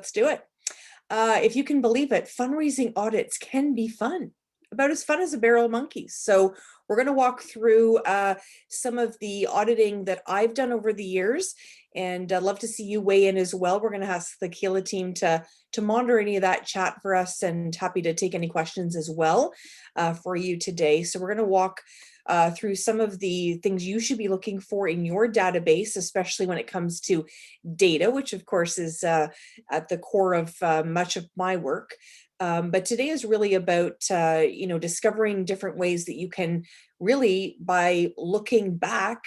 let's do it. If you can believe it, fundraising audits can be fun, about as fun as a barrel of monkeys. So we're going to walk through some of the auditing that I've done over the years, and I'd love to see you weigh in as well. We're going to ask the Keela team to monitor any of that chat for us, and happy to take any questions as well for you today. So we're going to walk through some of the things you should be looking for in your database, especially when it comes to data, which of course is at the core of much of my work. But today is really about, discovering different ways that you can really, by looking back,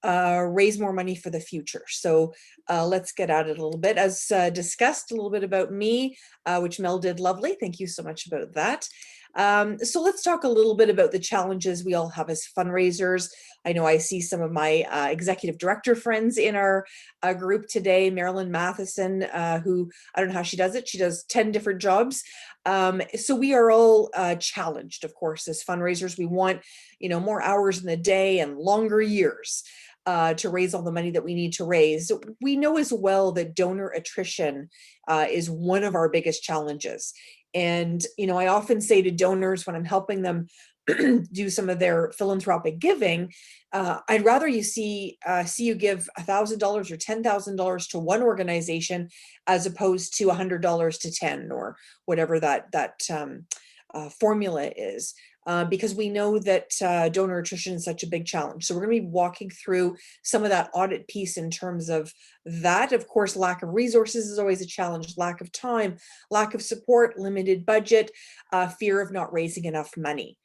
raise more money for the future. So let's get at it a little bit. As discussed, a little bit about me, which Mel did lovely. Thank you so much about that. So let's talk a little bit about the challenges we all have as fundraisers. I know I see some of my executive director friends in our group today, Marilyn Matheson, who, I don't know how she does it. She does 10 different jobs. So we are all challenged, of course, as fundraisers. We want, more hours in the day and longer years to raise all the money that we need to raise. We know as well that donor attrition is one of our biggest challenges. And, I often say to donors when I'm helping them do some of their philanthropic giving, I'd rather you see you give $1,000 or $10,000 to one organization as opposed to $100 to 10 or whatever that formula is. Because we know that donor attrition is such a big challenge. So we're going to be walking through some of that audit piece in terms of that. Of course, lack of resources is always a challenge, lack of time, lack of support, limited budget, fear of not raising enough money.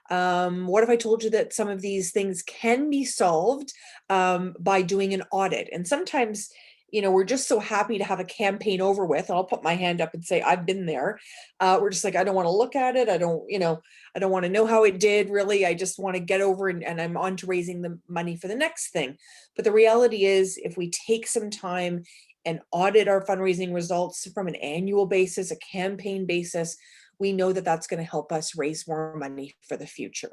What if I told you that some of these things can be solved by doing an audit? And sometimes, we're just so happy to have a campaign over with. I'll put my hand up and say, I've been there. We're just like, I don't want to look at it. I don't want to know how it did really. I just want to get over and I'm on to raising the money for the next thing. But the reality is, if we take some time and audit our fundraising results from an annual basis, a campaign basis, we know that that's going to help us raise more money for the future.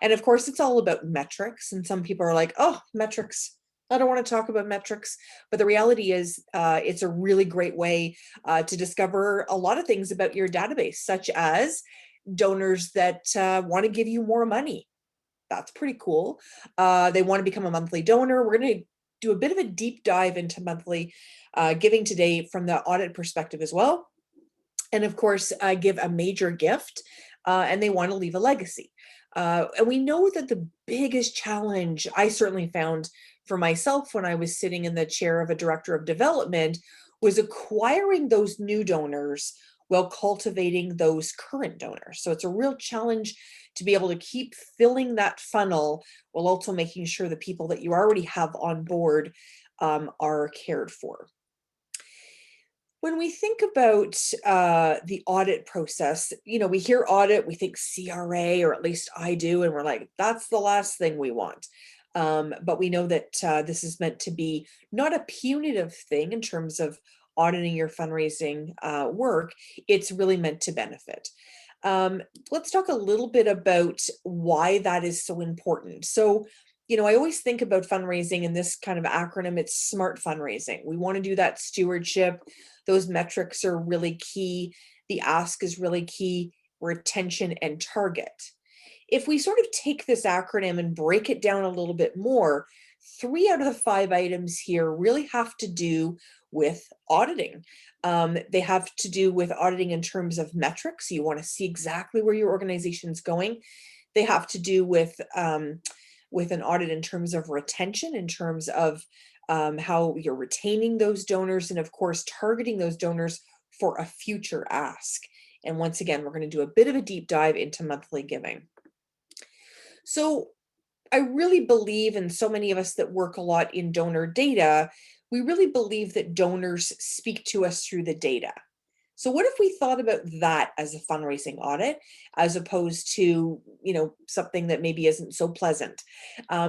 And of course, it's all about metrics. And some people are like, oh, metrics, I don't want to talk about metrics. But the reality is it's a really great way to discover a lot of things about your database, such as donors that want to give you more money. That's pretty cool. They want to become a monthly donor. We're going to do a bit of a deep dive into monthly giving today from the audit perspective as well. And of course, give a major gift and they want to leave a legacy. And we know that the biggest challenge I certainly found for myself when I was sitting in the chair of a director of development was acquiring those new donors while cultivating those current donors. So it's a real challenge to be able to keep filling that funnel while also making sure the people that you already have on board are cared for. When we think about the audit process, we hear audit, we think CRA, or at least I do, and we're like, that's the last thing we want. But we know that this is meant to be not a punitive thing in terms of auditing your fundraising work. It's really meant to benefit. Let's talk a little bit about why that is so important. So, I always think about fundraising in this kind of acronym. It's SMART fundraising. We want to do that stewardship. Those metrics are really key. The ask is really key. Retention and target. If we sort of take this acronym and break it down a little bit more, 3 out of the 5 items here really have to do with auditing. They have to do with auditing in terms of metrics. You want to see exactly where your organization is going. They have to do with an audit in terms of retention, in terms of how you're retaining those donors, and of course, targeting those donors for a future ask. And once again, we're going to do a bit of a deep dive into monthly giving. So I really believe, and so many of us that work a lot in donor data, we really believe that donors speak to us through the data. So what if we thought about that as a fundraising audit, as opposed to, something that maybe isn't so pleasant?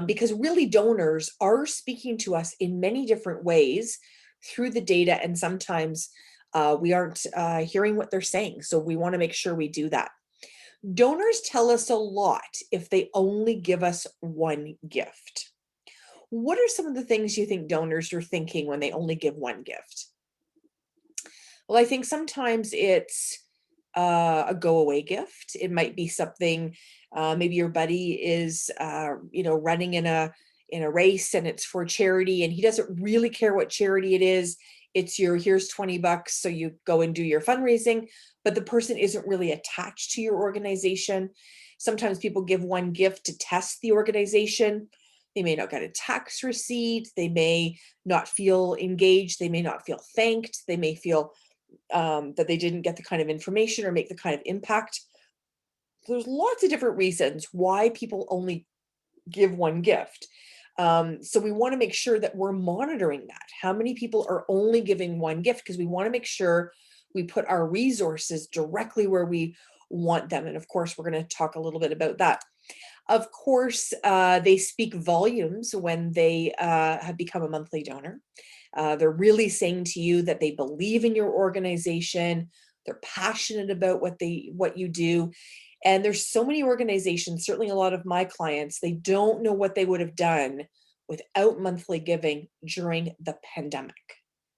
Because really donors are speaking to us in many different ways through the data, and sometimes we aren't hearing what they're saying. So we want to make sure we do that. Donors tell us a lot if they only give us one gift. What are some of the things you think donors are thinking when they only give one gift? Well, I think sometimes it's a go away gift. It might be something, maybe your buddy is, running in a race and it's for charity and he doesn't really care what charity it is. It's your, here's 20 bucks. So you go and do your fundraising, but the person isn't really attached to your organization. Sometimes people give one gift to test the organization. They may not get a tax receipt. They may not feel engaged. They may not feel thanked. They may feel that they didn't get the kind of information or make the kind of impact. There's lots of different reasons why people only give one gift. So we want to make sure that we're monitoring that. How many people are only giving one gift? Because we want to make sure we put our resources directly where we want them. And of course, we're going to talk a little bit about that. Of course, they speak volumes when they have become a monthly donor. They're really saying to you that they believe in your organization. They're passionate about what you do. And there's so many organizations, certainly a lot of my clients, they don't know what they would have done without monthly giving during the pandemic.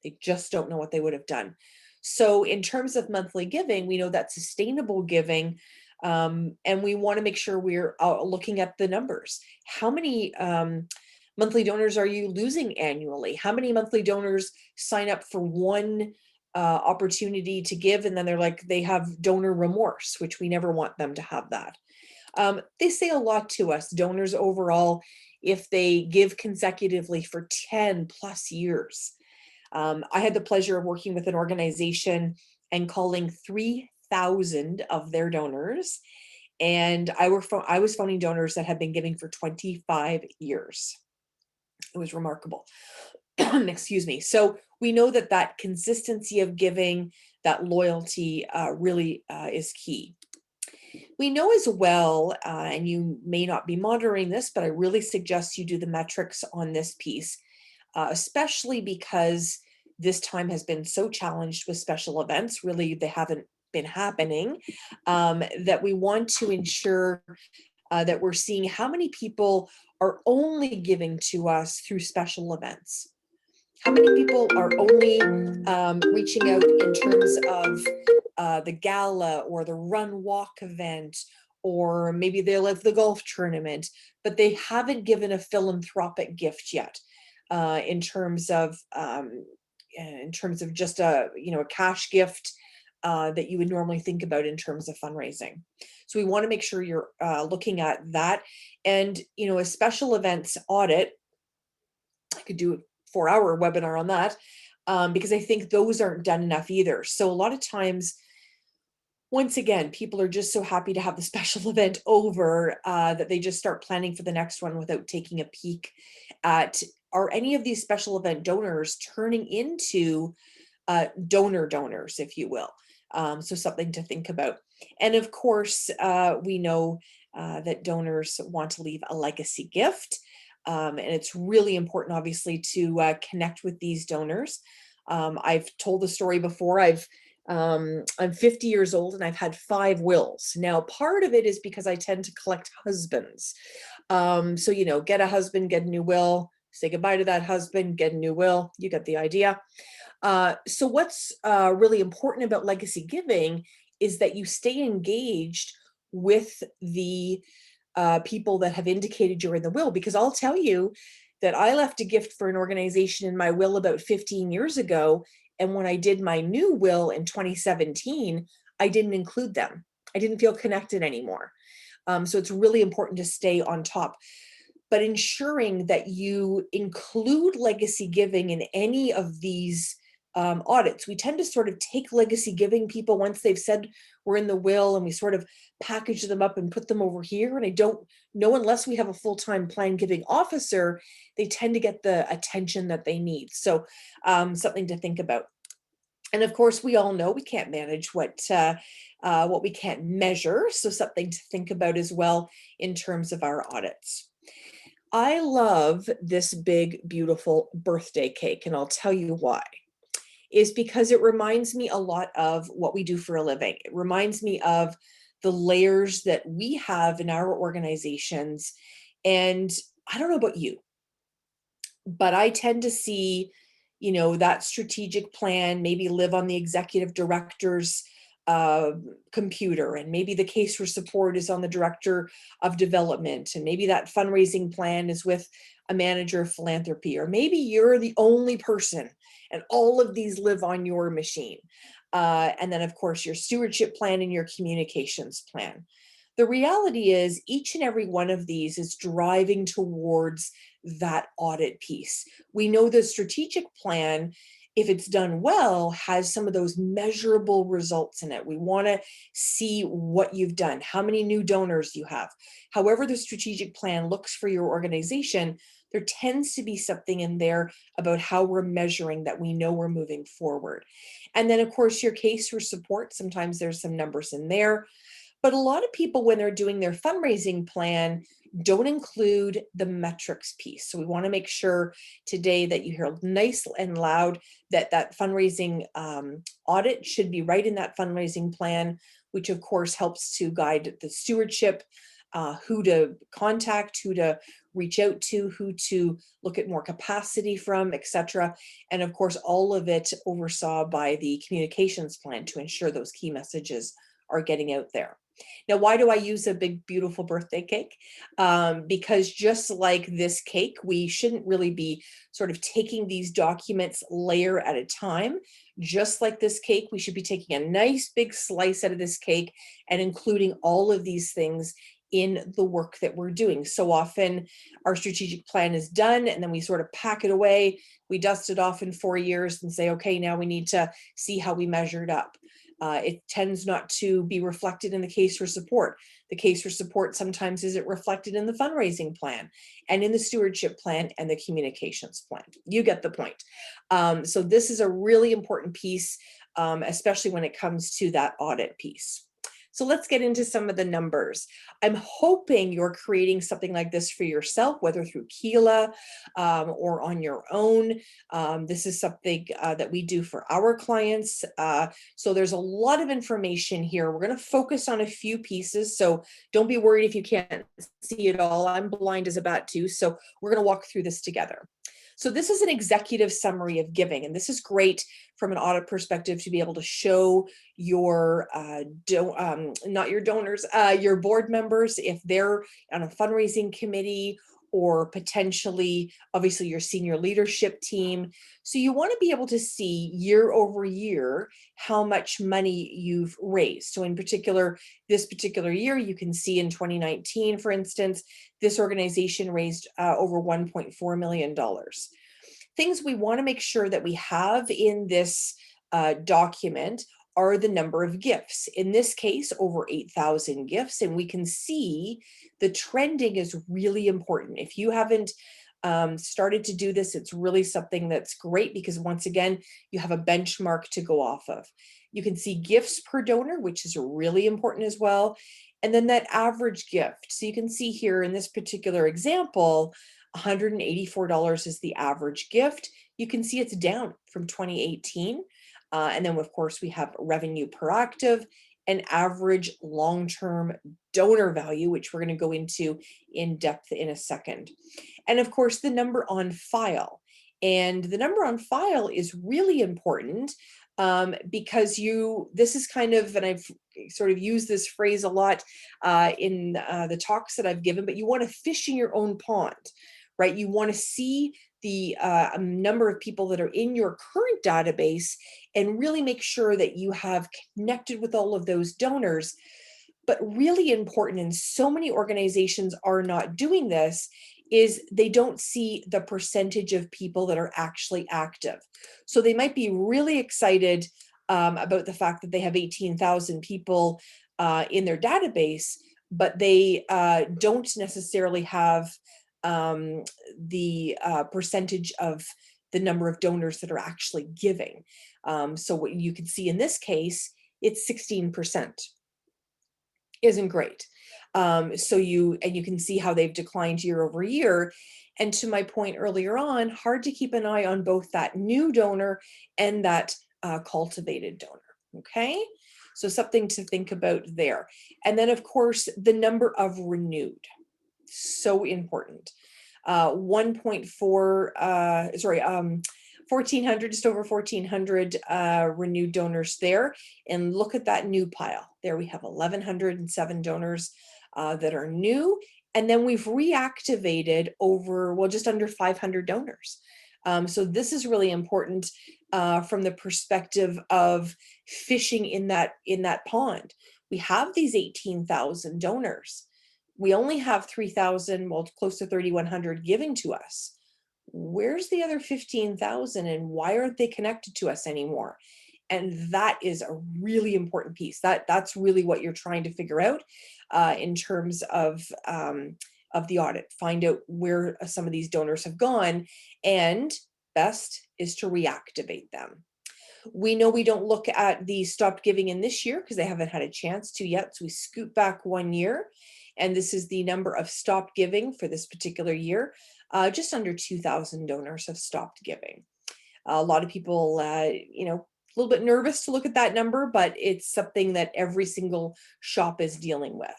They just don't know what they would have done. So in terms of monthly giving, we know that sustainable giving, and we want to make sure we're looking at the numbers. How many monthly donors are you losing annually? How many monthly donors sign up for one opportunity to give and then they're like, they have donor remorse, which we never want them to have that. They say a lot to us, donors overall, if they give consecutively for 10 plus years. I had the pleasure of working with an organization and calling 3,000 of their donors. And I was phoning donors that had been giving for 25 years. It was remarkable. Excuse me. So we know that that consistency of giving, that loyalty really is key. We know as well, and you may not be monitoring this, but I really suggest you do the metrics on this piece, especially because this time has been so challenged with special events. Really, they haven't been happening, that we want to ensure that we're seeing how many people are only giving to us through special events. How many people are only reaching out in terms of the gala or the run walk event, or maybe they love the golf tournament, but they haven't given a philanthropic gift yet, in terms of just a cash gift that you would normally think about in terms of fundraising. So we want to make sure you're looking at that. And a special events audit, I could do a 4-hour webinar on that, because I think those aren't done enough either. So a lot of times, once again, people are just so happy to have the special event over that they just start planning for the next one without taking a peek at, are any of these special event donors turning into donors, if you will. So something to think about. And of course, we know that donors want to leave a legacy gift. And it's really important, obviously, to connect with these donors. I've told the story before. I'm 50 years old and I've had 5 wills. Now, part of it is because I tend to collect husbands. So, get a husband, get a new will, say goodbye to that husband, get a new will. You get the idea. So what's really important about legacy giving is that you stay engaged with the people that have indicated you're in the will, because I'll tell you that I left a gift for an organization in my will about 15 years ago. And when I did my new will in 2017, I didn't include them. I didn't feel connected anymore. So it's really important to stay on top. But ensuring that you include legacy giving in any of these audits. We tend to sort of take legacy giving people once they've said we're in the will, and we sort of package them up and put them over here. And I don't know, unless we have a full-time plan giving officer, they tend to get the attention that they need. So something to think about. And of course, we all know we can't manage what we can't measure. So something to think about as well in terms of our audits. I love this big, beautiful birthday cake, and I'll tell you why. Is because it reminds me a lot of what we do for a living. It reminds me of the layers that we have in our organizations. And I don't know about you, but I tend to see, that strategic plan, maybe live on the executive director's computer, and maybe the case for support is on the director of development, and maybe that fundraising plan is with a manager of philanthropy, or maybe you're the only person and all of these live on your machine. And then of course your stewardship plan and your communications plan. The reality is each and every one of these is driving towards that audit piece. We know the strategic plan, if it's done well, has some of those measurable results in it. We want to see what you've done, how many new donors you have. However the strategic plan looks for your organization, there tends to be something in there about how we're measuring that we know we're moving forward. And then of course your case for support, sometimes there's some numbers in there. But a lot of people, when they're doing their fundraising plan, don't include the metrics piece. So we want to make sure today that you hear nice and loud that that fundraising audit should be right in that fundraising plan, which of course helps to guide the stewardship, who to contact, who to reach out to, who to look at more capacity from, etc. And of course, all of it oversaw by the communications plan to ensure those key messages are getting out there. Now, why do I use a big, beautiful birthday cake? Because just like this cake, we shouldn't really be sort of taking these documents layer at a time. Just like this cake, we should be taking a nice big slice out of this cake and including all of these things in the work that we're doing. So often our strategic plan is done and then we sort of pack it away. We dust it off in 4 years and say, okay, now we need to see how we measured up. It tends not to be reflected in the case for support. The case for support sometimes isn't reflected in the fundraising plan and in the stewardship plan and the communications plan. You get the point. So this is a really important piece, especially when it comes to that audit piece. So let's get into some of the numbers. I'm hoping you're creating something like this for yourself, whether through Keela or on your own. This is something that we do for our clients. So there's a lot of information here. We're going to focus on a few pieces. So don't be worried if you can't see it all. I'm blind as a bat too. So we're going to walk through this together. So this is an executive summary of giving, and this is great from an audit perspective to be able to show your, not your donors, your board members, if they're on a fundraising committee or potentially, obviously, your senior leadership team. So you want to be able to see year over year how much money you've raised. So in particular, this particular year, you can see in 2019, for instance, this organization raised over $1.4 million. Things we want to make sure that we have in this document are the number of gifts. In this case, over 8,000 gifts, and we can see the trending is really important. If you haven't started to do this, it's really something that's great because once again, you have a benchmark to go off of. You can see gifts per donor, which is really important as well. And then that average gift. So you can see here in this particular example, $184 is the average gift. You can see it's down from 2018. And then of course we have revenue per active and average long-term donor value, which we're going to go into in depth in a second. And of course the number on file. And the number on file is really important because this is kind of, and I've sort of used this phrase a lot in the talks that I've given, but you want to fish in your own pond, right? You want to see the number of people that are in your current database and really make sure that you have connected with all of those donors. But really important, and so many organizations are not doing this, is they don't see the percentage of people that are actually active. So they might be really excited about the fact that they have 18,000 people in their database, but they don't necessarily have the percentage of the number of donors that are actually giving. So what you can see in this case, it's 16%. Isn't great. So you can see how they've declined year over year. And to my point earlier on, hard to keep an eye on both that new donor and that cultivated donor. Okay, so something to think about there. And then of course, the number of renewed, so important. 1.4, 1,400, just over 1,400 renewed donors there. And look at that new pile. There we have 1,107 donors that are new. And then we've reactivated over, well, just under 500 donors. So this is really important from the perspective of fishing in that pond. We have these 18,000 donors. We only have 3,000, well, close to 3,100 giving to us. Where's the other 15,000 and why aren't they connected to us anymore? And that is a really important piece. That's really what you're trying to figure out in terms of the audit. Find out where some of these donors have gone, and best is to reactivate them. We know we don't look at the stopped giving in this year because they haven't had a chance to yet. So we scoot back 1 year, and this is the number of stopped giving for this particular year. Just under 2,000 donors have stopped giving. A lot of people, you know, a little bit nervous to look at that number, but it's something that every single shop is dealing with.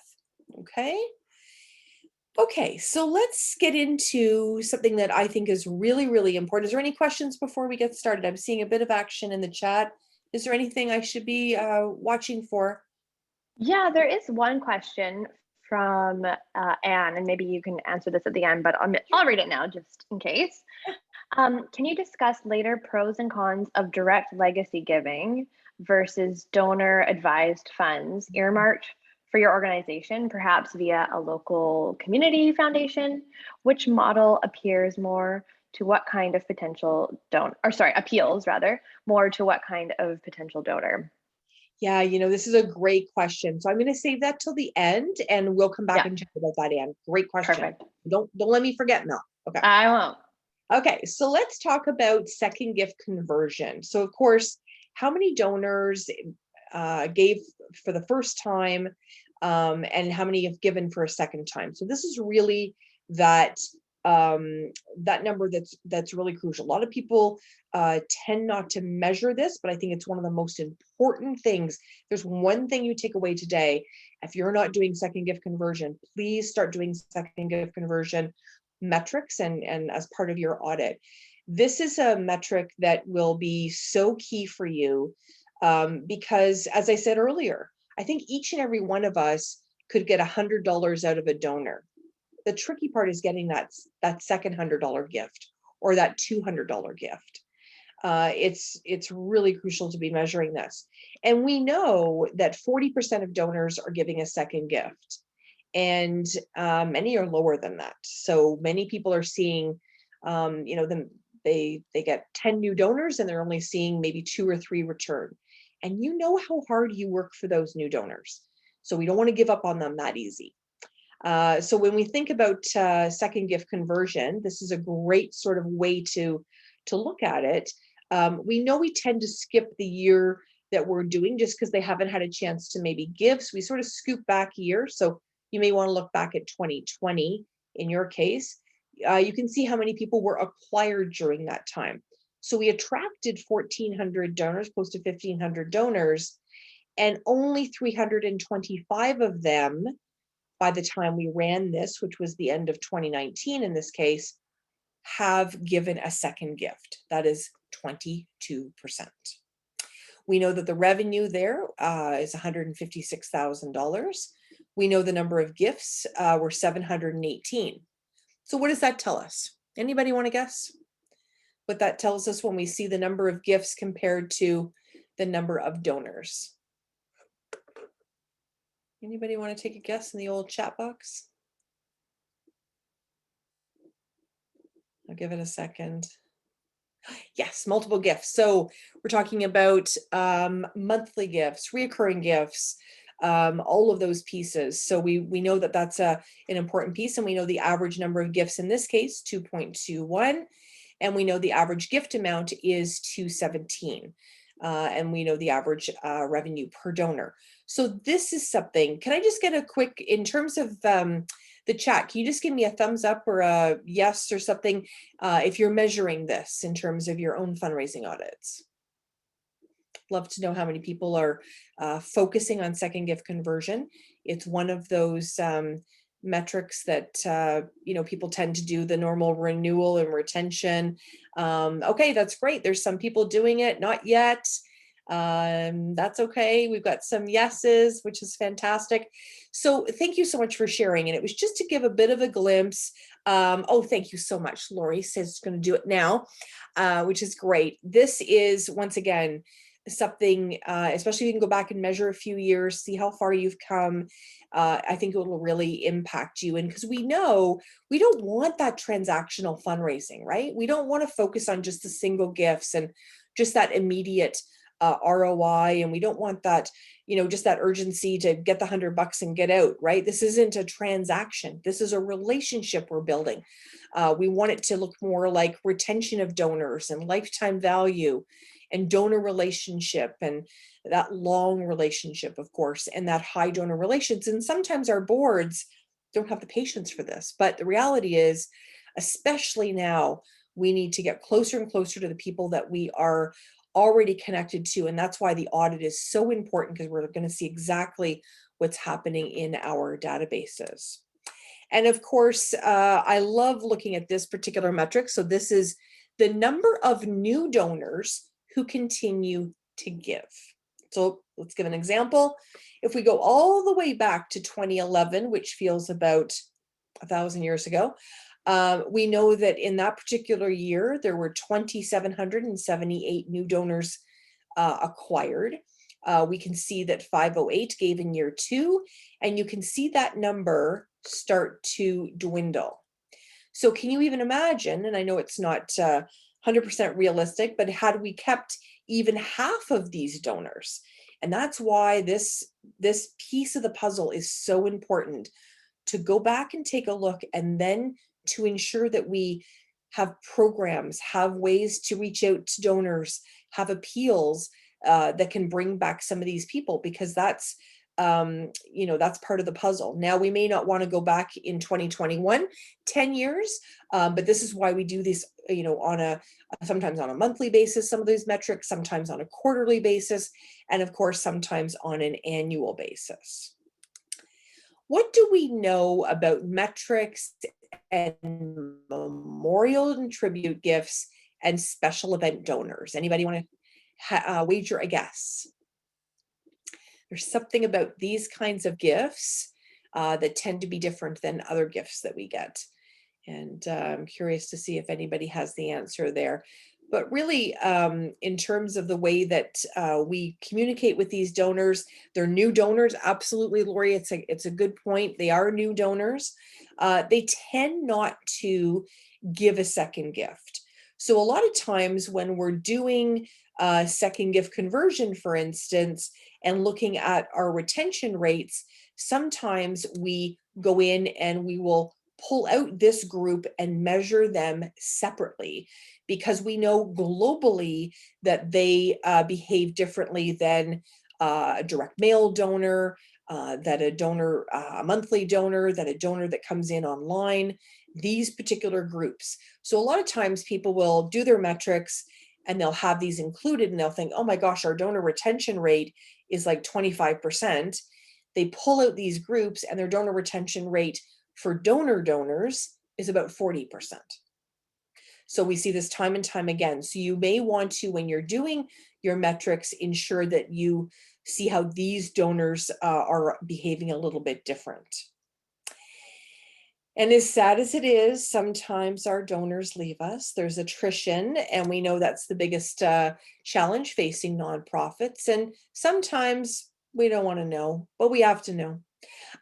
Okay, so let's get into something that I think is really, really important. Is there any questions before we get started? I'm seeing a bit of action in the chat. Is there anything I should be watching for? Yeah, there is one question from Anne, and maybe you can answer this at the end, but I'll read it now just in case. Can you discuss later pros and cons of direct legacy giving versus donor advised funds earmarked for your organization, perhaps via a local community foundation? Which model appears more to what kind of potential appeals rather more to what kind of potential donor? Yeah, you know, this is a great question. So I'm going to save that till the end and we'll come back Yeah, and chat about that, Anne. Great question. perfect. Don't let me forget, Mel. Okay. I won't. Okay, so let's talk about second gift conversion. So of course, how many donors gave for the first time and how many have given for a second time? So this is really that that number that's really crucial. A lot of people tend not to measure this, but I think it's one of the most important things. There's one thing you take away today. If you're not doing second gift conversion, please start doing second gift conversion metrics and as part of your audit. This is a metric that will be so key for you because, as I said earlier, I think each and every one of us could get $100 out of a donor. The tricky part is getting that second $100 gift or that $200 gift. It's really crucial to be measuring this. And we know that 40% of donors are giving a second gift, and many are lower than that. So many people are seeing, you know, they get 10 new donors and they're only seeing maybe 2 or 3 return. And you know how hard you work for those new donors. So we don't want to give up on them that easy. So when we think about second gift conversion, this is a great sort of way to look at it. We know we tend to skip the year that we're doing just because they haven't had a chance to maybe give. So we sort of scoop back a year. So you may want to look back at 2020 in your case. You can see how many people were acquired during that time. So we attracted 1,400 donors, close to 1,500 donors, and only 325 of them, by the time we ran this, which was the end of 2019 in this case, have given a second gift. That is 22%. We know that the revenue there is $156,000. We know the number of gifts were 718. So what does that tell us? Anybody want to guess what that tells us when we see the number of gifts compared to the number of donors? Anybody want to take a guess in the old chat box? I'll give it a second. Yes, multiple gifts. So we're talking about monthly gifts, reoccurring gifts, all of those pieces. So we know that that's an important piece, and we know the average number of gifts in this case, 2.21, and we know the average gift amount is 217. And we know the average revenue per donor. So this is something, can I just get a quick, in terms of the chat, can you just give me a thumbs up or a yes or something if you're measuring this in terms of your own fundraising audits? Love to know how many people are focusing on second gift conversion. It's one of those metrics that, people tend to do, the normal renewal and retention. Okay, that's great. There's some people doing it, not yet. That's okay. We've got some yeses, which is fantastic. So thank you so much for sharing. And it was just to give a bit of a glimpse. Oh, thank you so much. Lori says it's going to do it now, which is great. This is, once again, something, especially if you can go back and measure a few years, see how far you've come. I think it will really impact you. And because we know we don't want that transactional fundraising, right? We don't want to focus on just the single gifts and just that immediate ROI. And we don't want that, just that urgency to get the $100 and get out, right? This isn't a transaction. This is a relationship we're building. We want it to look more like retention of donors and lifetime value and donor relationship, and that long relationship, of course, and that high donor relations. And sometimes our boards don't have the patience for this, but the reality is, especially now, we need to get closer and closer to the people that we are already connected to. And that's why the audit is so important, because we're going to see exactly what's happening in our databases. And of course, I love looking at this particular metric. So this is the number of new donors who continue to give. So let's give an example. If we go all the way back to 2011, which feels about 1,000 years ago, we know that in that particular year, there were 2,778 new donors acquired. We can see that 508 gave in year 2, and you can see that number start to dwindle. So can you even imagine, and I know it's not 100% realistic, but had we kept even half of these donors? And that's why this piece of the puzzle is so important, to go back and take a look, and then to ensure that we have programs, have ways to reach out to donors, have appeals that can bring back some of these people, because that's that's part of the puzzle. Now, we may not want to go back in 2021, 10 years, but this is why we do this, sometimes on a monthly basis, some of these metrics, sometimes on a quarterly basis, and of course, sometimes on an annual basis. What do we know about metrics and memorial and tribute gifts and special event donors? Anybody want to wager a guess? There's something about these kinds of gifts that tend to be different than other gifts that we get. And I'm curious to see if anybody has the answer there. But really, in terms of the way that we communicate with these donors, they're new donors. Absolutely, Lori, it's a good point. They are new donors. They tend not to give a second gift. So a lot of times when we're doing second gift conversion, for instance, and looking at our retention rates, sometimes we go in and we will pull out this group and measure them separately, because we know globally that they behave differently than a direct mail donor, that a donor, a monthly donor, that a donor that comes in online, these particular groups. So a lot of times people will do their metrics and they'll have these included, and they'll think, oh my gosh, our donor retention rate is like 25%. They pull out these groups and their donor retention rate for donors is about 40%. So we see this time and time again. So you may want to, when you're doing your metrics, ensure that you see how these donors are behaving a little bit different. And as sad as it is, sometimes our donors leave us. There's attrition, and we know that's the biggest challenge facing nonprofits. And sometimes we don't want to know, but we have to know.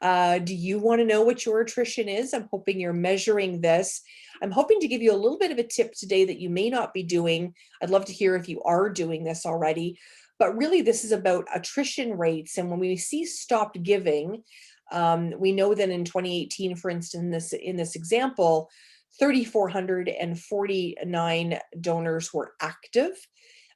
Do you want to know what your attrition is? I'm hoping you're measuring this. I'm hoping to give you a little bit of a tip today that you may not be doing. I'd love to hear if you are doing this already. But really, this is about attrition rates. And when we see stopped giving, we know that in 2018, for instance, in this example, 3,449 donors were active,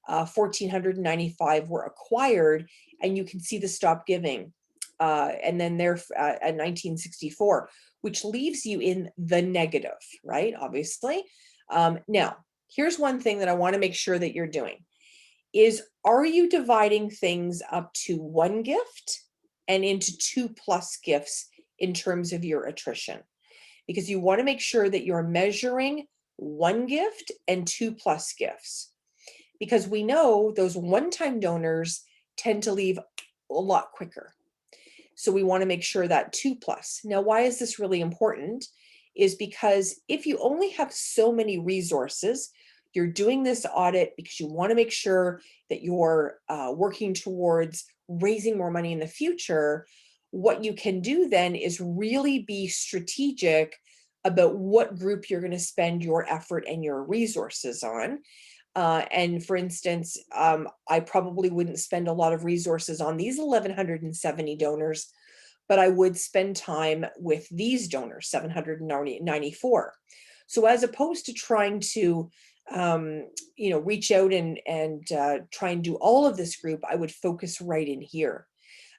1,495 were acquired, and you can see the stop giving. And then they're at 1964, which leaves you in the negative, right? Obviously. Now, here's one thing that I want to make sure that you're doing is, are you dividing things up to one gift and into 2+ gifts in terms of your attrition, because you want to make sure that you're measuring 1 gift and 2+ gifts, because we know those one-time donors tend to leave a lot quicker. So we want to make sure that 2+. Now, why is this really important? Is because if you only have so many resources, you're doing this audit because you want to make sure that you're working towards raising more money in the future. What you can do then is really be strategic about what group you're going to spend your effort and your resources on. And for instance, I probably wouldn't spend a lot of resources on these 1,170 donors, but I would spend time with these donors, 794. So as opposed to trying to, reach out and try and do all of this group, I would focus right in here.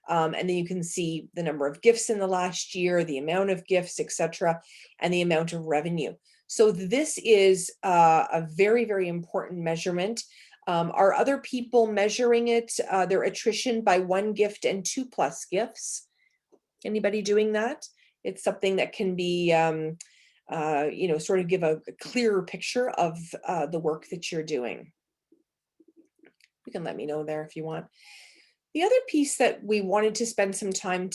And then you can see the number of gifts in the last year, the amount of gifts, etc., and the amount of revenue. So this is a very, very important measurement. Are other people measuring it, their attrition by 1 gift and 2+ gifts? Anybody doing that? It's something that can be, sort of give a clearer picture of the work that you're doing. You can let me know there if you want. The other piece that we wanted to spend some time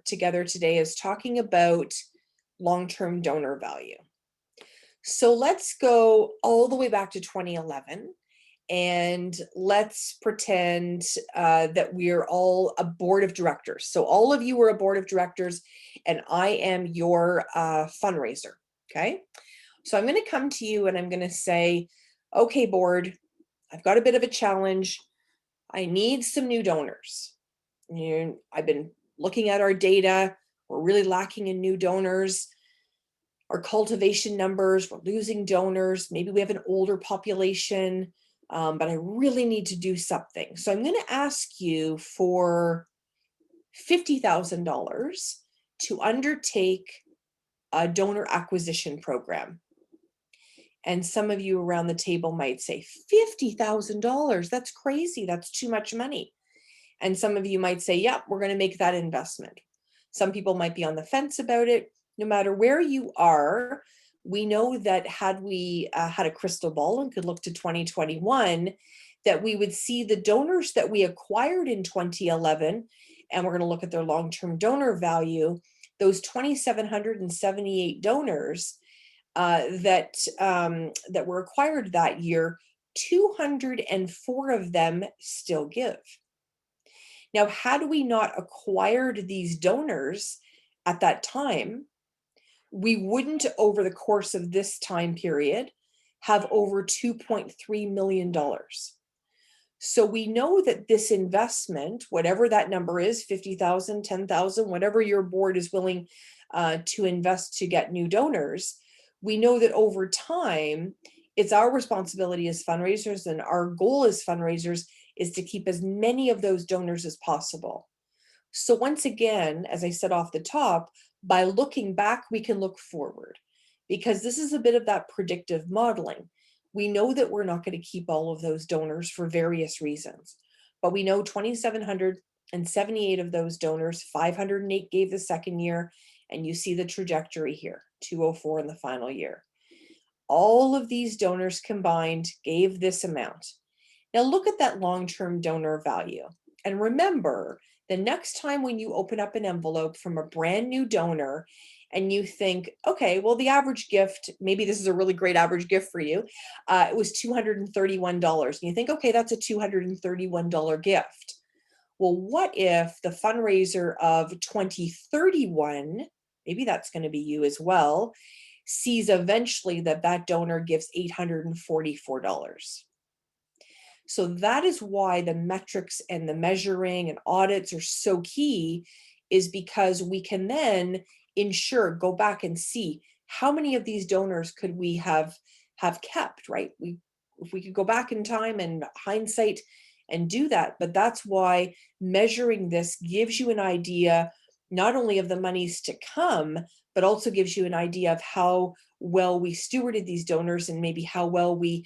together today is talking about long-term donor value. So let's go all the way back to 2011, and let's pretend that we're all a board of directors. So all of you are a board of directors, and I am your fundraiser, okay? So I'm going to come to you and I'm going to say, okay, board, I've got a bit of a challenge. I need some new donors. I've been looking at our data. We're really lacking in new donors. Our cultivation numbers, we're losing donors. Maybe we have an older population, but I really need to do something. So I'm going to ask you for $50,000 to undertake a donor acquisition program. And some of you around the table might say, $50,000, that's crazy. That's too much money. And some of you might say, yep, we're going to make that investment. Some people might be on the fence about it. No matter where you are, we know that had we had a crystal ball and could look to 2021, that we would see the donors that we acquired in 2011, and we're going to look at their long-term donor value, those 2,778 donors that were acquired that year, 204 of them still give. Now, had we not acquired these donors at that time, we wouldn't, over the course of this time period, have over $2.3 million. So we know that this investment, whatever that number is, 50,000, 10,000, whatever your board is willing to invest to get new donors, we know that over time, it's our responsibility as fundraisers, and our goal as fundraisers is to keep as many of those donors as possible. So once again, as I said off the top, by looking back, we can look forward, because this is a bit of that predictive modeling. We know that we're not going to keep all of those donors for various reasons, but we know 2,778 of those donors, 508 gave the second year, and you see the trajectory here, 204 in the final year. All of these donors combined gave this amount. Now look at that long-term donor value. And remember, the next time when you open up an envelope from a brand new donor and you think, okay, well, the average gift, maybe this is a really great average gift for you, it was $231. And you think, okay, that's a $231 gift. Well, what if the fundraiser of 2031, maybe that's going to be you as well, sees eventually that that donor gives $844. So that is why the metrics and the measuring and audits are so key, is because we can then ensure, go back and see how many of these donors could we have kept, right? If we could go back in time and hindsight and do that, but that's why measuring this gives you an idea not only of the monies to come, but also gives you an idea of how well we stewarded these donors and maybe how well we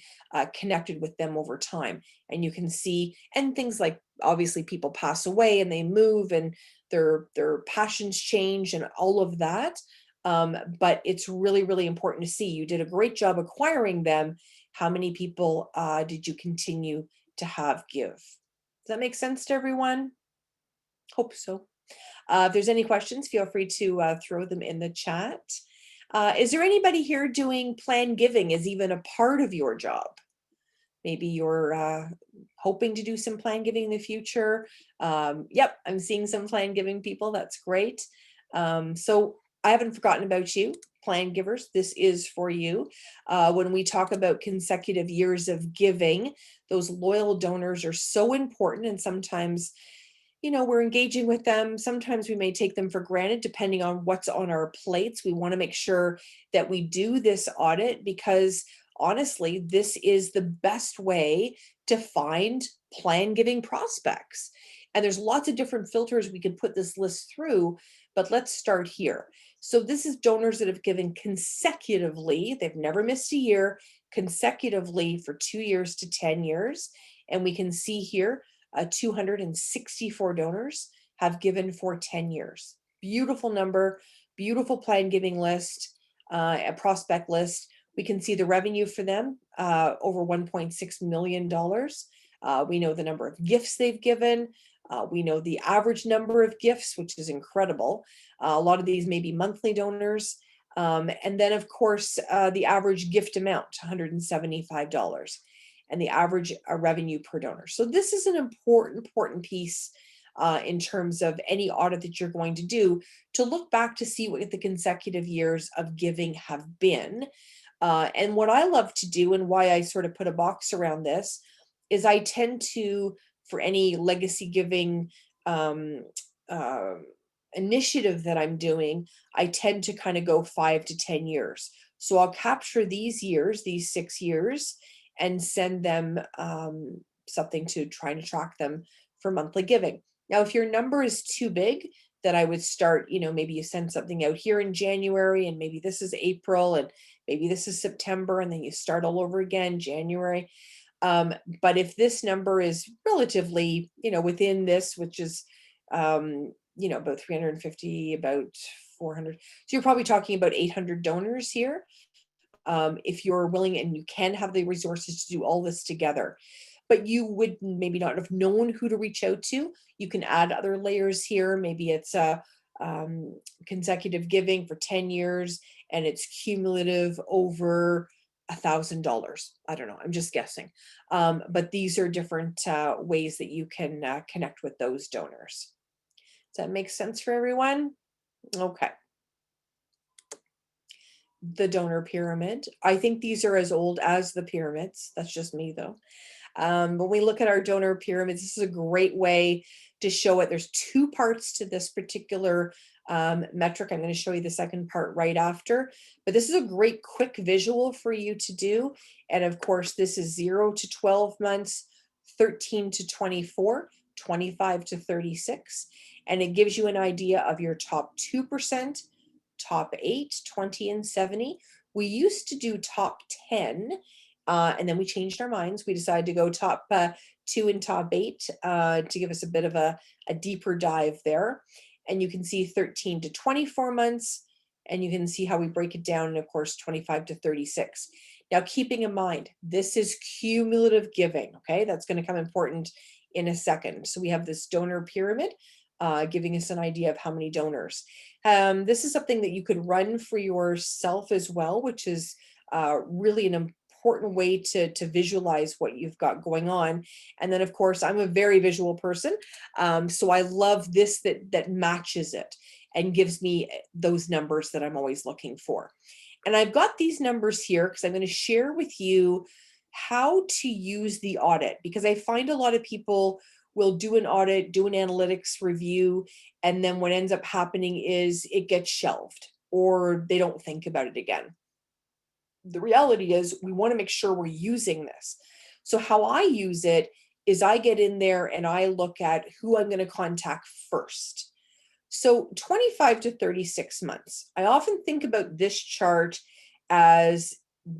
connected with them over time. And you can see, and things like obviously people pass away and they move and their passions change and all of that. But it's really, really important to see. You did a great job acquiring them. How many people did you continue to have give? Does that make sense to everyone? Hope so. If there's any questions, feel free to throw them in the chat. Is there anybody here doing plan giving as even a part of your job? Maybe you're hoping to do some plan giving in the future. Yep, I'm seeing some plan giving people. That's great. So I haven't forgotten about you, plan givers. This is for you. When we talk about consecutive years of giving, those loyal donors are so important, and sometimes we're engaging with them. Sometimes we may take them for granted depending on what's on our plates. We want to make sure that we do this audit because honestly, this is the best way to find plan giving prospects. And there's lots of different filters we could put this list through, but let's start here. So this is donors that have given consecutively, they've never missed a year, consecutively for 2 years to 10 years. And we can see here 264 donors have given for 10 years. Beautiful number, beautiful plan giving list, a prospect list. We can see the revenue for them, over $1.6 million. We know the number of gifts they've given. We know the average number of gifts, which is incredible. A lot of these may be monthly donors. And then, of course, the average gift amount, $175. And the average revenue per donor. So this is an important piece in terms of any audit that you're going to do, to look back to see what the consecutive years of giving have been. And what I love to do, and why I sort of put a box around this, is I tend to, for any legacy giving initiative that I'm doing, I tend to kind of go 5 to 10 years. So I'll capture these years, these 6 years, and send them something to try and track them for monthly giving. Now, if your number is too big, then I would start, maybe you send something out here in January, and maybe this is April, and maybe this is September, and then you start all over again, January. But if this number is relatively, within this, which is, about 350, about 400, so you're probably talking about 800 donors here. If you're willing and you can have the resources to do all this together, but you would maybe not have known who to reach out to. You can add other layers here. Maybe it's a consecutive giving for 10 years and it's cumulative over $1,000. I don't know, I'm just guessing. But these are different ways that you can connect with those donors. Does that make sense for everyone? Okay. The donor pyramid. I think these are as old as the pyramids. That's just me though. When we look at our donor pyramids, this is a great way to show it. There's 2 parts to this particular metric. I'm going to show you the second part right after, but this is a great quick visual for you to do. And of course, this is 0 to 12 months, 13 to 24, 25 to 36. And it gives you an idea of your top 2%, top 8, 20, and 70. We used to do top 10, and then we changed our minds. We decided to go top 2 and top 8 to give us a bit of a deeper dive there. And you can see 13 to 24 months, and you can see how we break it down, and of course, 25 to 36. Now, keeping in mind, this is cumulative giving, okay? That's going to come important in a second. So we have this donor pyramid giving us an idea of how many donors. This is something that you could run for yourself as well, which is really an important way to visualize what you've got going on. And then, of course, I'm a very visual person, so I love this that matches it and gives me those numbers that I'm always looking for. And I've got these numbers here because I'm going to share with you how to use the audit, because I find a lot of people will do an audit, do an analytics review, and then what ends up happening is it gets shelved or they don't think about it again. The reality is we want to make sure we're using this. So how I use it is I get in there and I look at who I'm going to contact first. So 25 to 36 months. I often think about this chart as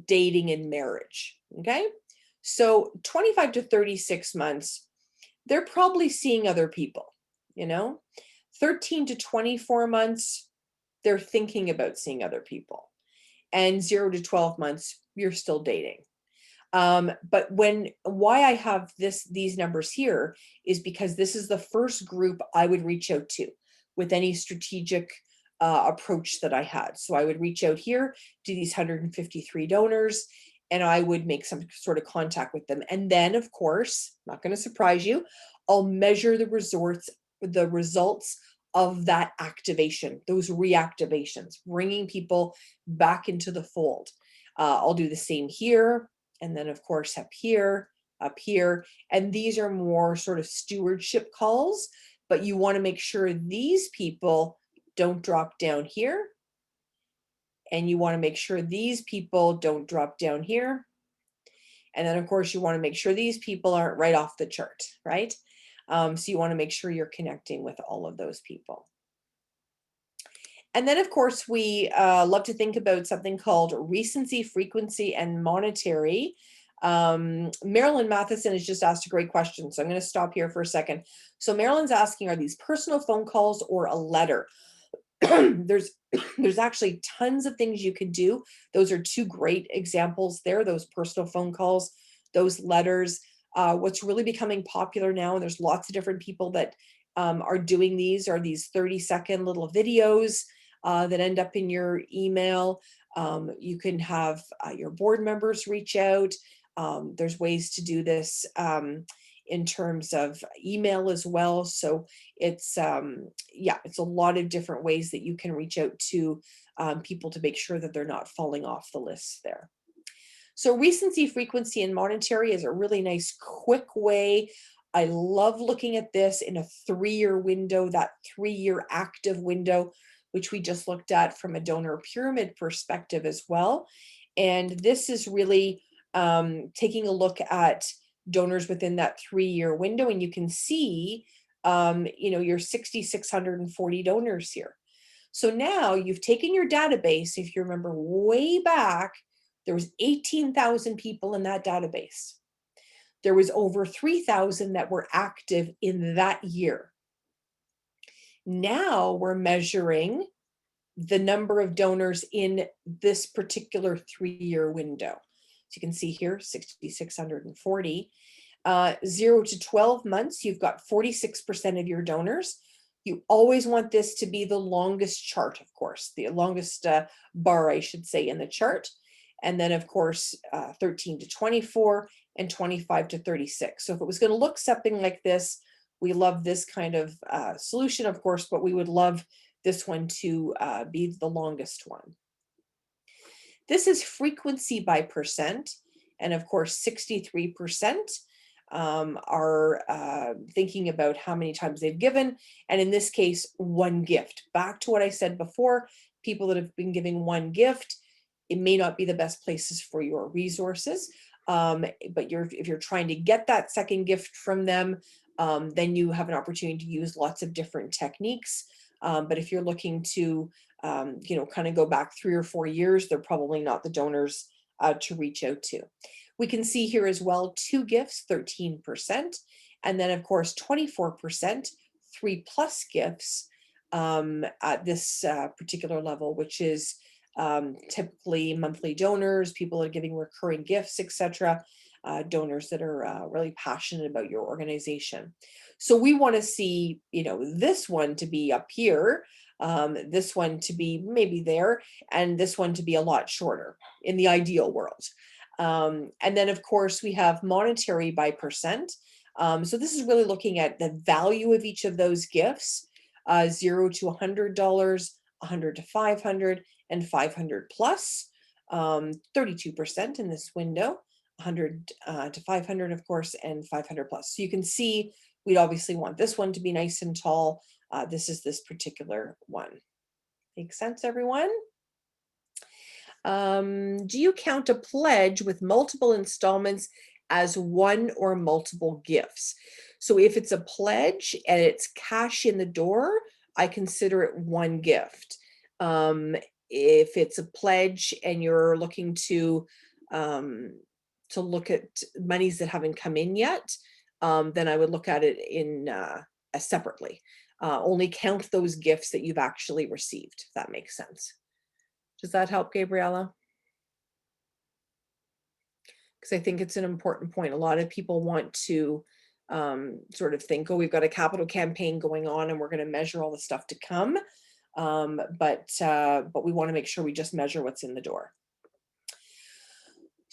dating and marriage, okay? So 25 to 36 months, they're probably seeing other people, you know? 13 to 24 months, they're thinking about seeing other people. And 0 to 12 months, you're still dating. But why I have these numbers here is because this is the first group I would reach out to with any strategic approach that I had. So I would reach out here to these 153 donors, and I would make some sort of contact with them. And then, of course, not going to surprise you, I'll measure the results of that activation, those reactivations, bringing people back into the fold. I'll do the same here. And then of course up here, and these are more sort of stewardship calls, but you want to make sure these people don't drop down here. And you want to make sure these people don't drop down here. And then of course you want to make sure these people aren't right off the chart, right? So you want to make sure you're connecting with all of those people. And then, of course, we love to think about something called recency, frequency, and monetary. Marilyn Matheson has just asked a great question, so I'm going to stop here for a second. So Marilyn's asking, are these personal phone calls or a letter? There's actually tons of things you could do. Those are two great examples there, those personal phone calls, those letters. What's really becoming popular now, and there's lots of different people that are doing these, are these 30-second little videos that end up in your email. You can have your board members reach out. There's ways to do this in terms of email as well. So it's it's a lot of different ways that you can reach out to people to make sure that they're not falling off the list there. So recency, frequency, and monetary is a really nice quick way. I love looking at this in a 3-year window, that 3-year active window, which we just looked at from a donor pyramid perspective as well. And this is really taking a look at donors within that 3-year window. And you can see, your 6,640 donors here. So now you've taken your database. If you remember way back, there was 18,000 people in that database. There was over 3,000 that were active in that year. Now we're measuring the number of donors in this particular 3-year window. So you can see here, 6,640. 0 to 12 months, you've got 46% of your donors. You always want this to be the longest chart, of course, the longest bar, I should say, in the chart. And then, of course, 13 to 24 and 25 to 36. So if it was going to look something like this, we love this kind of solution, of course, but we would love this one to be the longest one. This is frequency by percent. And of course, 63% are thinking about how many times they've given. And in this case, one gift. Back to what I said before, people that have been giving one gift, it may not be the best places for your resources. But if you're trying to get that second gift from them, then you have an opportunity to use lots of different techniques. But if you're looking to, kind of go back 3 or 4 years, they're probably not the donors to reach out to. We can see here as well, 2 gifts, 13%. And then of course, 24%, 3+ gifts at this particular level, which is typically monthly donors, people that are giving recurring gifts, etc. Donors that are really passionate about your organization. So we want to see, this one to be up here, this one to be maybe there, and this one to be a lot shorter in the ideal world. And then of course we have monetary by percent. So this is really looking at the value of each of those gifts, $0 to $100, $100 to $500, and $500 plus, 32% in this window, 100 to 500, of course, and 500 plus. So you can see we'd obviously want this one to be nice and tall. This is this particular one. Make sense, everyone? Do you count a pledge with multiple installments as one or multiple gifts? So if it's a pledge and it's cash in the door, I consider it one gift. If it's a pledge and you're looking to look at monies that haven't come in yet, then I would look at it in separately. Only count those gifts that you've actually received, if that makes sense. Does that help, Gabriella? Because I think it's an important point. A lot of people want to sort of think, oh, we've got a capital campaign going on and we're going to measure all the stuff to come. But we want to make sure we just measure what's in the door.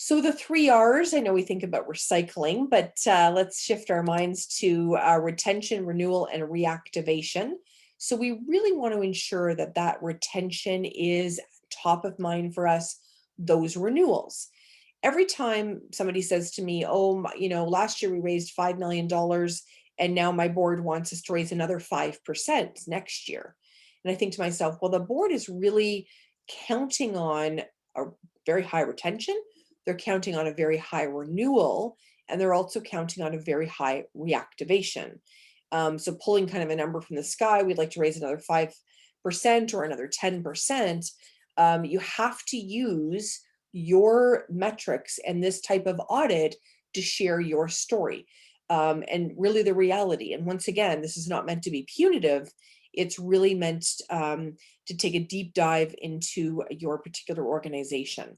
So the 3 R's, I know we think about recycling, but let's shift our minds to retention, renewal, and reactivation. So we really want to ensure that that retention is top of mind for us, those renewals. Every time somebody says to me, oh, last year we raised $5 million and now my board wants us to raise another 5% next year. And I think to myself, well, the board is really counting on a very high retention. They're counting on a very high renewal, and they're also counting on a very high reactivation. So pulling kind of a number from the sky, we'd like to raise another 5% or another 10%. You have to use your metrics and this type of audit to share your story and really the reality. And once again, this is not meant to be punitive. It's really meant to take a deep dive into your particular organization.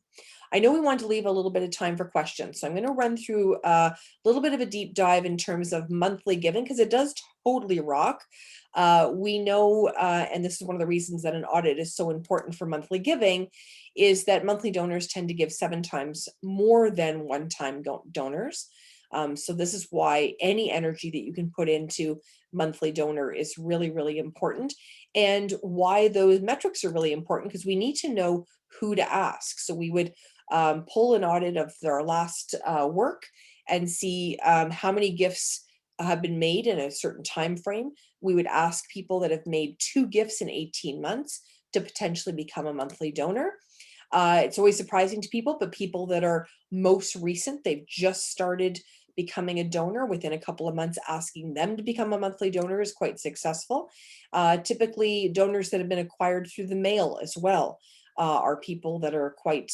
I know we want to leave a little bit of time for questions, so I'm going to run through a little bit of a deep dive in terms of monthly giving, because it does totally rock. We know, and this is one of the reasons that an audit is so important for monthly giving, is that monthly donors tend to give 7 times more than one-time donors. So this is why any energy that you can put into monthly donor is really, really important, and why those metrics are really important, because we need to know who to ask. So we would pull an audit of their last work and see how many gifts have been made in a certain time frame. We would ask people that have made 2 gifts in 18 months to potentially become a monthly donor. It's always surprising to people, but people that are most recent, they've just started becoming a donor within a couple of months, asking them to become a monthly donor is quite successful. Typically, donors that have been acquired through the mail as well are people that are quite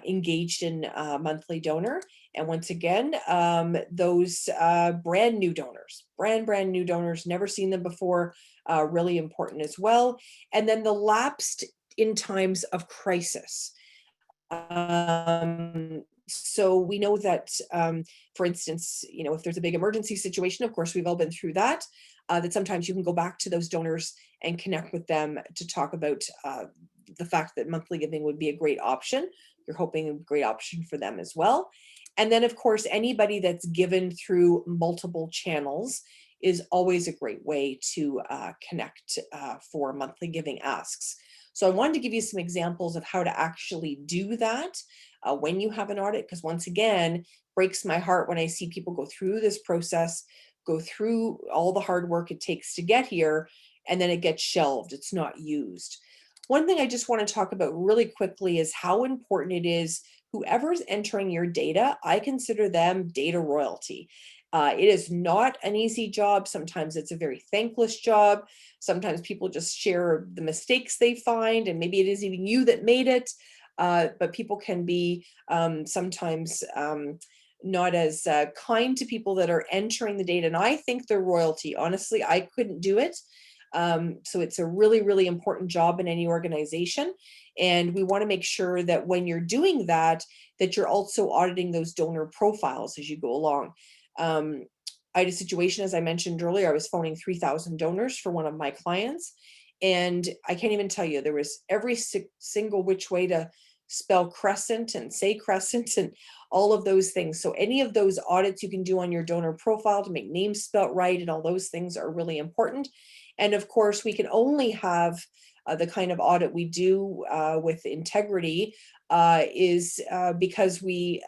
engaged in monthly donor. And once again, those brand new donors, brand new donors, never seen them before, really important as well. And then the lapsed in times of crisis. So we know that, for instance, if there's a big emergency situation, of course, we've all been through that, that sometimes you can go back to those donors and connect with them to talk about the fact that monthly giving would be a great option. You're hoping a great option for them as well. And then, of course, anybody that's given through multiple channels is always a great way to connect for monthly giving asks. So I wanted to give you some examples of how to actually do that when you have an audit, because once again, breaks my heart when I see people go through this process, go through all the hard work it takes to get here, and then it gets shelved. It's not used. One thing I just want to talk about really quickly is how important it is. Whoever's entering your data, I consider them data royalty. It is not an easy job. Sometimes it's a very thankless job. Sometimes people just share the mistakes they find, and maybe it is even you that made it. But people can be sometimes not as kind to people that are entering the data. And I think they're royalty. Honestly, I couldn't do it. So it's a really, really important job in any organization. And we want to make sure that when you're doing that, that you're also auditing those donor profiles as you go along. I had a situation, as I mentioned earlier, I was phoning 3,000 donors for one of my clients. And I can't even tell you, there was every single which way to spell crescent and say crescent and all of those things. So any of those audits you can do on your donor profile to make names spelt right and all those things are really important. And of course, we can only have the kind of audit we do with integrity is because we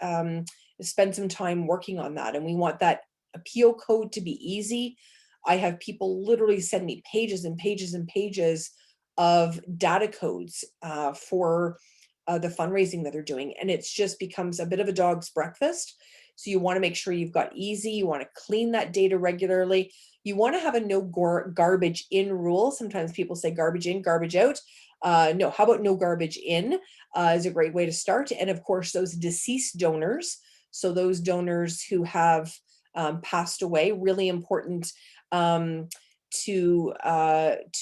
spend some time working on that, and we want that appeal code to be easy. I have people literally send me pages and pages and pages of data codes for the fundraising that they're doing, and it's just becomes a bit of a dog's breakfast. So you want to make sure you've got easy, you want to clean that data regularly. You want to have a no garbage in rule. Sometimes people say garbage in, garbage out. No, how about no garbage in is a great way to start. And of course, those deceased donors, so those donors who have passed away, really important to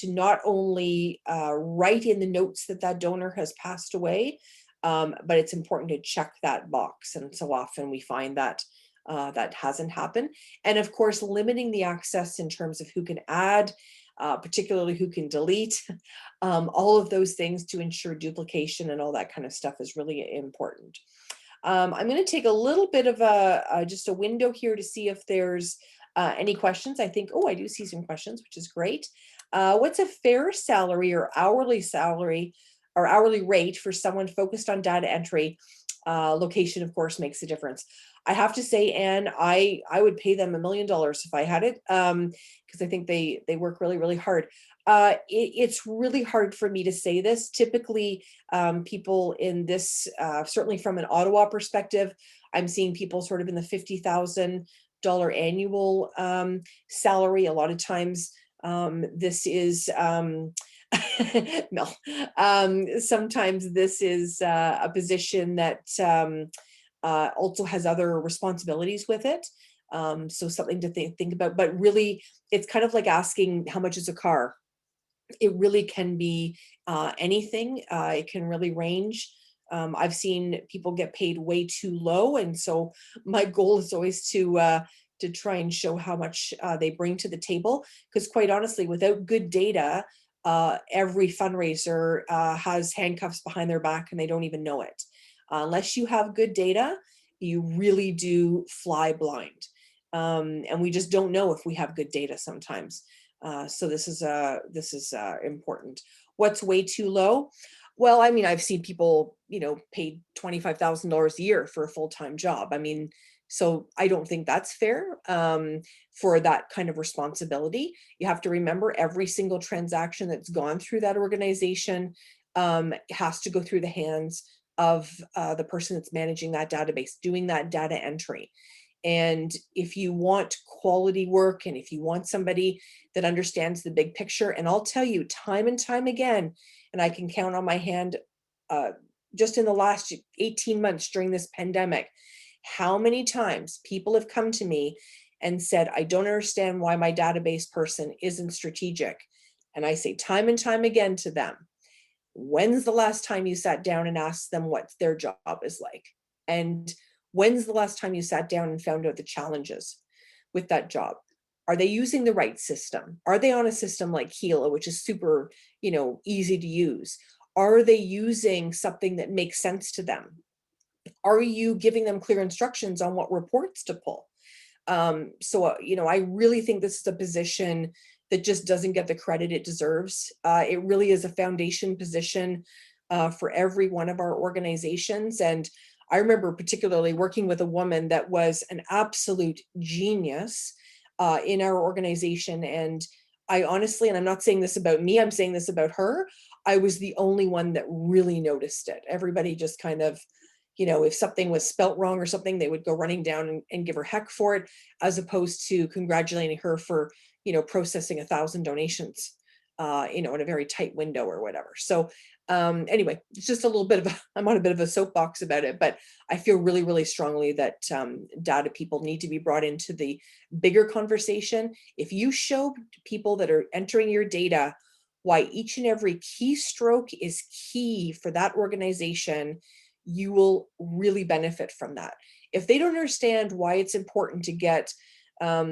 not only write in the notes that that donor has passed away, but it's important to check that box. And so often we find that that hasn't happened. And of course, limiting the access in terms of who can add, particularly who can delete, all of those things to ensure duplication and all that kind of stuff is really important. I'm going to take a little bit of just a window here to see if there's any questions. I think, oh, I do see some questions, which is great. What's a fair salary or hourly salary or hourly rate for someone focused on data entry? Location, of course, makes a difference. I have to say, Anne, I would pay them $1 million if I had it, because I think they work really, really hard. It's really hard for me to say this. Typically, people in this, certainly from an Ottawa perspective, I'm seeing people sort of in the $50,000 annual salary. A lot of times, this is no. Sometimes this is a position that also has other responsibilities with it. So something to think about, but really it's kind of like asking how much is a car. It really can be anything. It can really range. I've seen people get paid way too low. And so my goal is always to try and show how much they bring to the table. Because quite honestly, without good data, every fundraiser has handcuffs behind their back and they don't even know it. Unless you have good data, you really do fly blind. And we just don't know if we have good data sometimes. So this is important. What's way too low? Well, I mean, I've seen people, paid $25,000 a year for a full-time job. I mean, so I don't think that's fair for that kind of responsibility. You have to remember every single transaction that's gone through that organization has to go through the hands of the person that's managing that database, doing that data entry. And if you want quality work and if you want somebody that understands the big picture, and I'll tell you time and time again, and I can count on my hand just in the last 18 months during this pandemic, how many times people have come to me and said, I don't understand why my database person isn't strategic. And I say time and time again to them, when's the last time you sat down and asked them what their job is like? And when's the last time you sat down and found out the challenges with that job? Are they using the right system? Are they on a system like Gila, which is super, easy to use? Are they using something that makes sense to them? Are you giving them clear instructions on what reports to pull? I really think this is a position that just doesn't get the credit it deserves. It really is a foundation position for every one of our organizations. And I remember particularly working with a woman that was an absolute genius in our organization. And I honestly, and I'm not saying this about me, I'm saying this about her, I was the only one that really noticed it. Everybody just kind of, if something was spelt wrong or something, they would go running down and give her heck for it, as opposed to congratulating her for, processing 1,000 donations, in a very tight window or whatever. So anyway, it's just a little bit of I'm on a bit of a soapbox about it, but I feel really, really strongly that data people need to be brought into the bigger conversation. If you show people that are entering your data why each and every keystroke is key for that organization, you will really benefit from that. If they don't understand why it's important to get a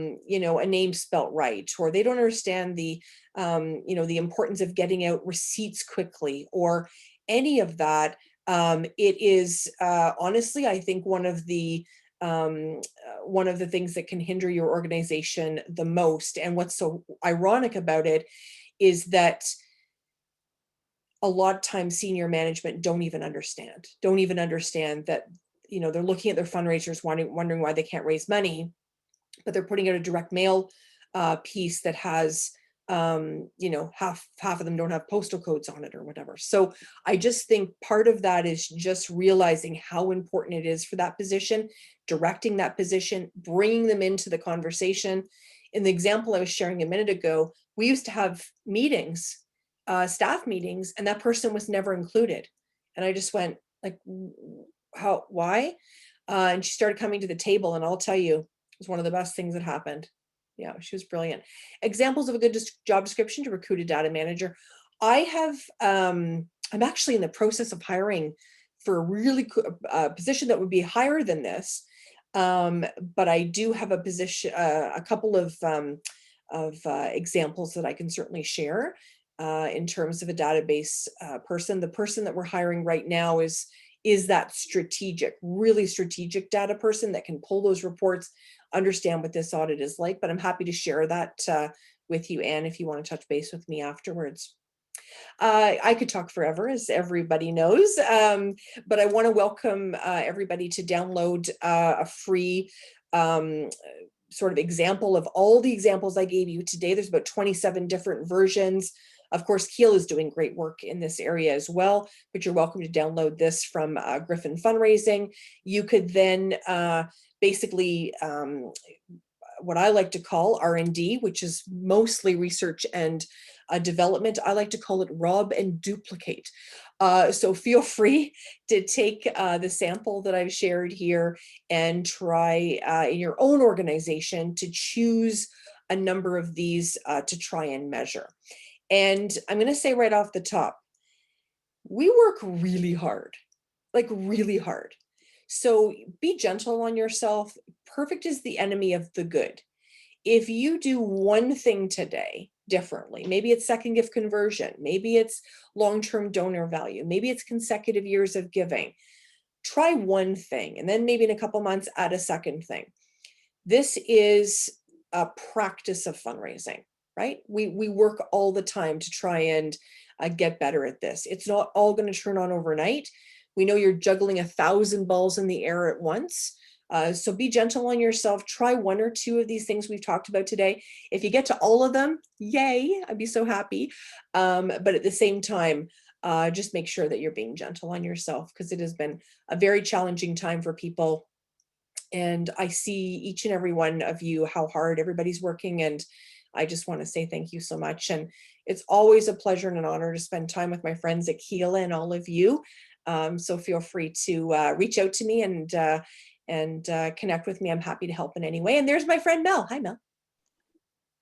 name spelt right, or they don't understand the the importance of getting out receipts quickly, or any of that, it is honestly, I think one of the things that can hinder your organization the most. And what's so ironic about it is that a lot of times senior management don't even understand that, they're looking at their fundraisers, wondering why they can't raise money, but they're putting out a direct mail piece that has, half of them don't have postal codes on it or whatever. So I just think part of that is just realizing how important it is for that position, directing that position, bringing them into the conversation. in the example I was sharing a minute ago, we used to have meetings, staff meetings, and that person was never included. And I just went like, how, why? And she started coming to the table, and I'll tell you, it was one of the best things that happened. Yeah, she was brilliant. Examples of a good job description to recruit a data manager. I have, I'm actually in the process of hiring for a really position that would be higher than this. But I do have a position, a couple of examples that I can certainly share in terms of a database person. The person that we're hiring right now is that strategic, really strategic data person that can pull those reports, understand what this audit is like. But I'm happy to share that with you, Anne, if you want to touch base with me afterwards. I could talk forever, as everybody knows, but I want to welcome everybody to download a free sort of example of all the examples I gave you today. There's about 27 different versions. Of course, Keel is doing great work in this area as well, but you're welcome to download this from Griffin Fundraising. You could then basically what I like to call R&D, which is mostly research and development. I like to call it rob and duplicate. So feel free to take the sample that I've shared here and try in your own organization to choose a number of these to try and measure. And I'm going to say right off the top, we work really hard, like really hard. So be gentle on yourself. Perfect is the enemy of the good. If you do one thing today differently, maybe it's second gift conversion, maybe it's long-term donor value, maybe it's consecutive years of giving, try one thing, and then maybe in a couple months add a second thing. This is a practice of fundraising, right? We work all the time to try and get better at this. It's not all going to turn on overnight. We know you're juggling 1,000 balls in the air at once. So be gentle on yourself. Try one or two of these things we've talked about today. If you get to all of them, yay, I'd be so happy. But at the same time, just make sure that you're being gentle on yourself, because it has been a very challenging time for people. And I see each and every one of you, how hard everybody's working. And I just want to say thank you so much. And it's always a pleasure and an honor to spend time with my friends at Keela and all of you. So feel free to reach out to me and connect with me. I'm happy to help in any way. And there's my friend Mel. Hi, Mel.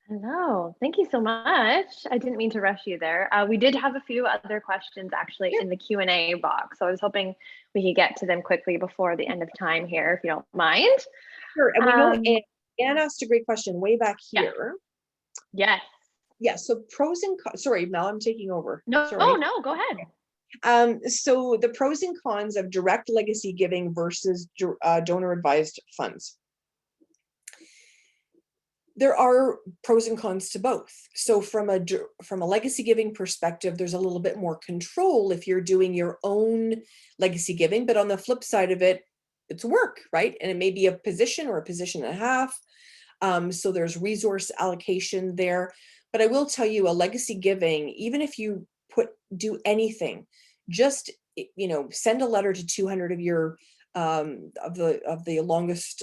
Hello, thank you so much. I didn't mean to rush you there. We did have a few other questions actually in the Q&A box, so I was hoping we could get to them quickly before the end of time here, if you don't mind. Sure, and we know Anne asked a great question way back here. Yes. Yeah, so pros and cons. Sorry, Mel, I'm taking over. No, sorry. no, go ahead. So the pros and cons of direct legacy giving versus donor advised funds. There are pros and cons to both. So from a legacy giving perspective, there's a little bit more control if you're doing your own legacy giving, but on the flip side of it, it's work, right? And it may be a position or a position and a half. So there's resource allocation there. But I will tell you, a legacy giving, even if you do anything, just, send a letter to 200 of your of the longest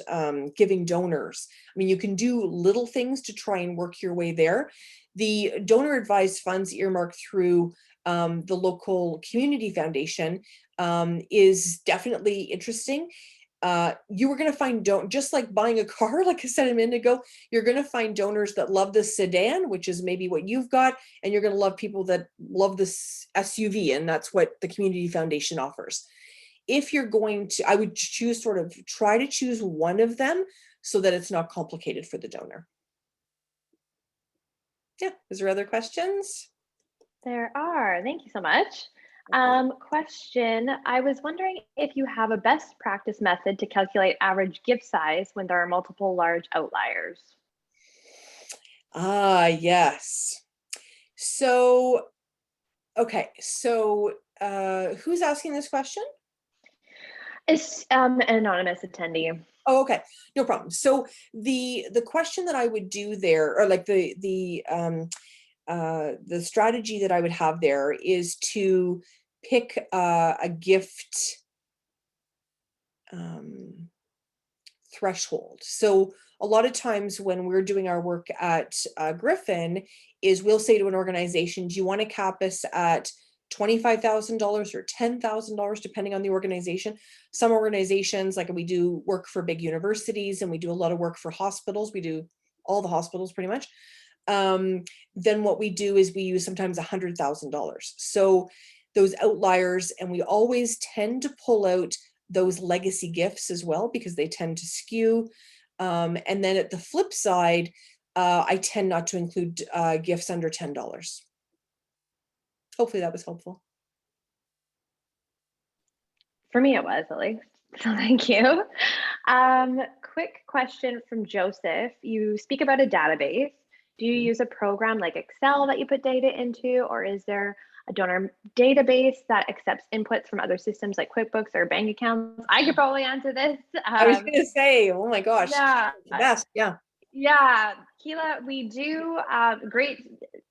giving donors. I mean, you can do little things to try and work your way there. The donor advised funds earmarked through the local community foundation is definitely interesting. You were going to find, just like buying a car, like I said a minute ago, you're going to find donors that love the sedan, which is maybe what you've got, and you're going to love people that love this SUV, and that's what the community foundation offers. If you're going to, I would try to choose one of them so that it's not complicated for the donor. Yeah, is there other questions? There are, thank you so much. Question, I was wondering if you have a best practice method to calculate average gift size when there are multiple large outliers. Yes. So, okay, so who's asking this question? It's an anonymous attendee. Oh, okay, no problem. So the question that I would do there, or like the strategy that I would have there, is to pick a gift threshold. So a lot of times when we're doing our work at Griffin is we'll say to an organization, do you want to cap us at $25,000 or $10,000, depending on the organization. Some organizations, like we do work for big universities and we do a lot of work for hospitals. We do all the hospitals pretty much. Then what we do is we use sometimes $100,000. So those outliers, and we always tend to pull out those legacy gifts as well, because they tend to skew. And then at the flip side, I tend not to include gifts under $10. Hopefully that was helpful. For me, it was at least. So thank you. Quick question from Joseph. You speak about a database. Do you use a program like Excel that you put data into, or is there a donor database that accepts inputs from other systems like QuickBooks or bank accounts? I could probably answer this. I was going to say, oh my gosh, Yeah, the best. Yeah. Yeah, Keela, we do great,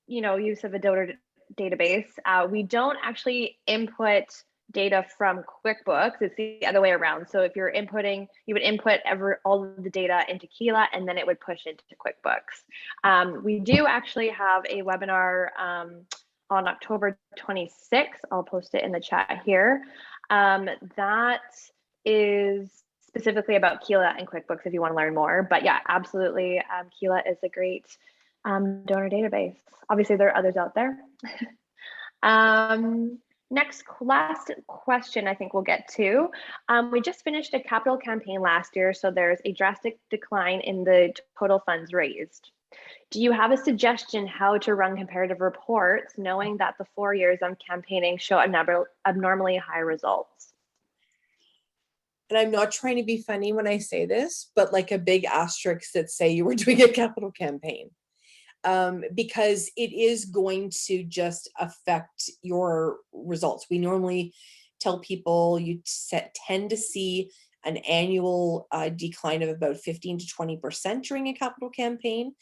use of a donor database. We don't actually input data from QuickBooks. It's the other way around. So if you're inputting, you would input all of the data into Keela, and then it would push into QuickBooks. We do actually have a webinar on October 26th. I'll post it in the chat here. That is specifically about Keela and QuickBooks if you want to learn more. But yeah, absolutely. Keela is a great donor database. Obviously, there are others out there. Last question I think we'll get to. We just finished a capital campaign last year, so there's a drastic decline in the total funds raised. Do you have a suggestion how to run comparative reports, knowing that the 4 years I'm campaigning show abnormally high results? And I'm not trying to be funny when I say this, but like a big asterisk that say you were doing a capital campaign, because it is going to just affect your results. We normally tell people you tend to see an annual decline of about 15 to 20% during a capital campaign.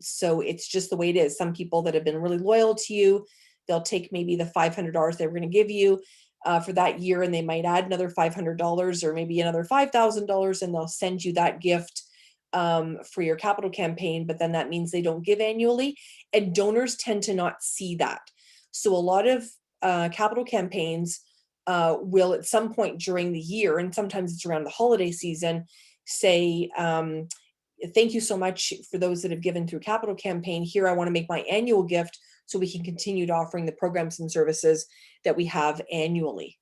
So it's just the way it is. Some people that have been really loyal to you, they'll take maybe the $500 they were going to give you for that year, and they might add another $500 or maybe another $5,000, and they'll send you that gift for your capital campaign, but then that means they don't give annually, and donors tend to not see that. So a lot of capital campaigns will at some point during the year, and sometimes it's around the holiday season, say, thank you so much for those that have given through capital campaign. Here, I want to make my annual gift so we can continue to offering the programs and services that we have annually.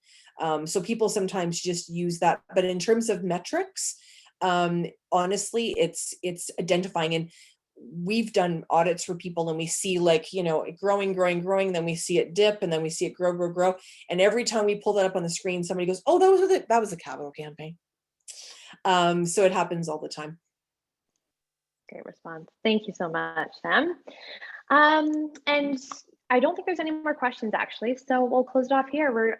So people sometimes just use that. But in terms of metrics, honestly, it's identifying. And we've done audits for people and we see it growing, then we see it dip, and then we see it grow. And every time we pull that up on the screen, somebody goes, oh, that was a capital campaign. So it happens all the time. Great response. Thank you so much, Sam. And I don't think there's any more questions actually, so we'll close it off here. We're